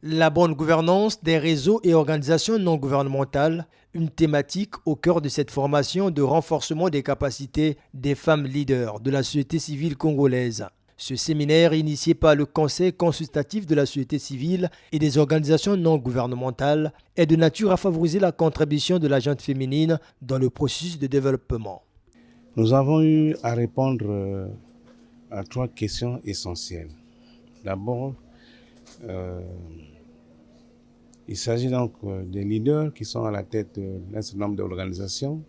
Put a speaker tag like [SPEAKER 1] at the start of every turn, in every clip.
[SPEAKER 1] La bonne gouvernance des réseaux et organisations non gouvernementales, une thématique au cœur de cette formation de renforcement des capacités des femmes leaders de la société civile congolaise. Ce séminaire, initié par le Conseil consultatif de la société civile et des organisations non gouvernementales, est de nature à favoriser la contribution de la gente féminine dans le processus de développement.
[SPEAKER 2] Nous avons eu à répondre à 3 questions essentielles. D'abord, il s'agit donc des leaders qui sont à la tête d'un certain nombre d'organisations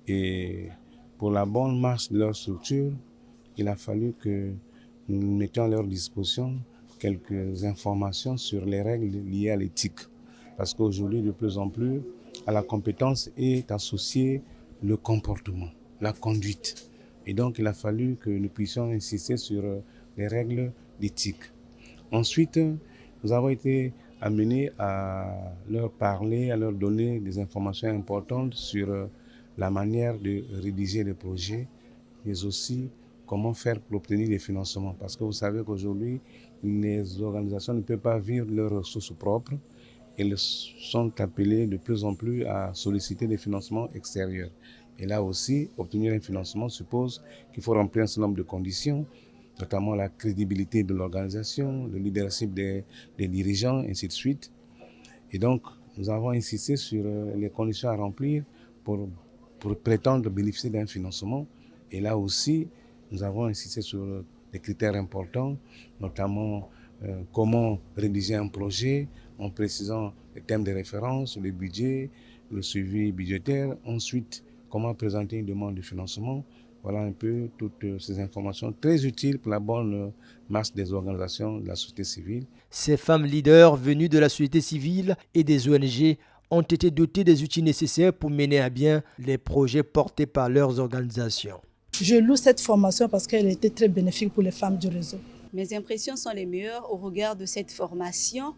[SPEAKER 2] et pour la bonne marche de leur structure, il a fallu que nous mettions à leur disposition quelques informations sur les règles liées à l'éthique. Parce qu'aujourd'hui, de plus en plus, à la compétence est associé le comportement, la conduite. Et donc, il a fallu que nous puissions insister sur les règles d'éthique. Ensuite, nous avons été amenés à leur parler, à leur donner des informations importantes sur la manière de rédiger les projets, mais aussi comment faire pour obtenir des financements. Parce que vous savez qu'aujourd'hui, les organisations ne peuvent pas vivre de leurs ressources propres. Elles sont appelées de plus en plus à solliciter des financements extérieurs. Et là aussi, obtenir un financement suppose qu'il faut remplir un certain nombre de conditions, notamment la crédibilité de l'organisation, le leadership des dirigeants, ainsi de suite. Et donc, nous avons insisté sur les conditions à remplir pour prétendre bénéficier d'un financement. Et là aussi, nous avons insisté sur des critères importants, notamment comment rédiger un projet, en précisant les thèmes de référence, le budget, le suivi budgétaire. Ensuite, comment présenter une demande de financement. Voilà un peu toutes ces informations très utiles pour la bonne marche des organisations de la société civile.
[SPEAKER 1] Ces femmes leaders venues de la société civile et des ONG ont été dotées des outils nécessaires pour mener à bien les projets portés par leurs organisations.
[SPEAKER 3] Je loue cette formation parce qu'elle était très bénéfique pour les femmes du réseau.
[SPEAKER 4] Mes impressions sont les meilleures au regard de cette formation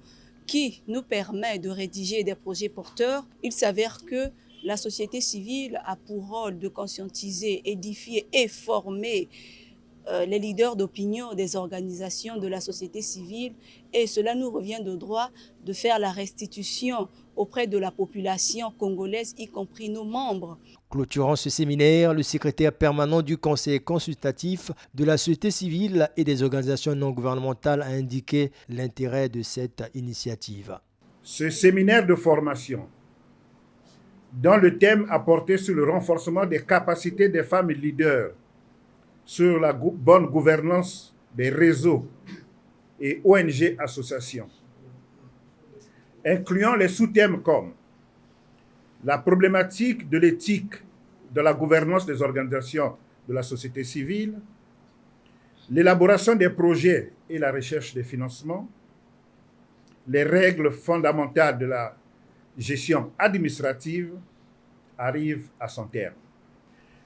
[SPEAKER 4] qui nous permet de rédiger des projets porteurs. Il s'avère que la société civile a pour rôle de conscientiser, édifier et former les leaders d'opinion des organisations de la société civile, et cela nous revient de droit de faire la restitution auprès de la population congolaise, y compris nos membres.
[SPEAKER 1] Clôturant ce séminaire, le secrétaire permanent du Conseil consultatif de la société civile et des organisations non gouvernementales a indiqué l'intérêt de cette initiative.
[SPEAKER 5] Ce séminaire de formation, dont le thème a porté sur le renforcement des capacités des femmes leaders, sur la bonne gouvernance des réseaux et ONG associations, incluant les sous-thèmes comme la problématique de l'éthique de la gouvernance des organisations de la société civile, l'élaboration des projets et la recherche des financements, les règles fondamentales de la gestion administrative arrivent à son terme.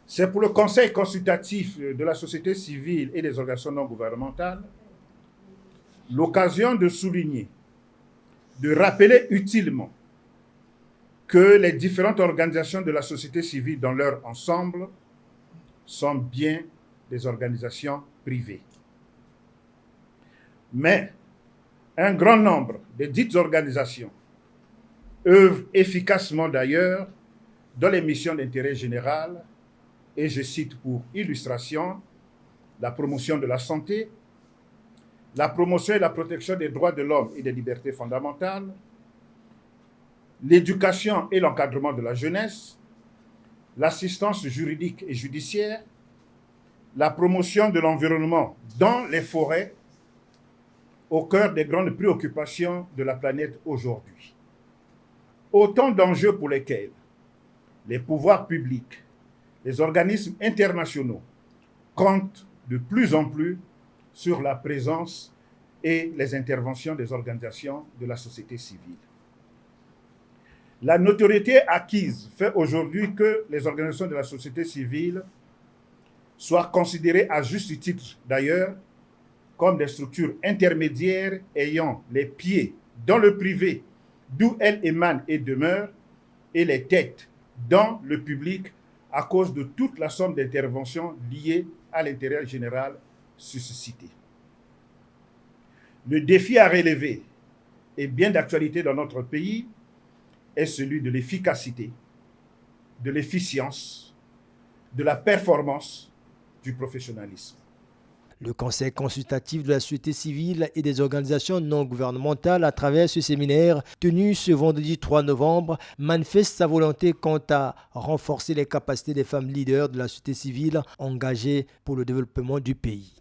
[SPEAKER 5] C'est pour le Conseil consultatif de la société civile et des organisations non gouvernementales l'occasion de souligner, de rappeler utilement que les différentes organisations de la société civile dans leur ensemble sont bien des organisations privées. Mais un grand nombre de dites organisations œuvrent efficacement d'ailleurs dans les missions d'intérêt général, et je cite pour illustration la promotion de la santé, la promotion et la protection des droits de l'homme et des libertés fondamentales, l'éducation et l'encadrement de la jeunesse, l'assistance juridique et judiciaire, la promotion de l'environnement dans les forêts, au cœur des grandes préoccupations de la planète aujourd'hui. Autant d'enjeux pour lesquels les pouvoirs publics, les organismes internationaux comptent de plus en plus sur la présence et les interventions des organisations de la société civile. La notoriété acquise fait aujourd'hui que les organisations de la société civile soient considérées, à juste titre d'ailleurs, comme des structures intermédiaires ayant les pieds dans le privé, d'où elles émanent et demeurent, et les têtes dans le public à cause de toute la somme d'interventions liées à l'intérêt général suscité. Le défi à relever et bien d'actualité dans notre pays est celui de l'efficacité, de l'efficience, de la performance, du professionnalisme.
[SPEAKER 1] Le Conseil consultatif de la société civile et des organisations non gouvernementales, à travers ce séminaire tenu ce vendredi 3 novembre, manifeste sa volonté quant à renforcer les capacités des femmes leaders de la société civile engagées pour le développement du pays.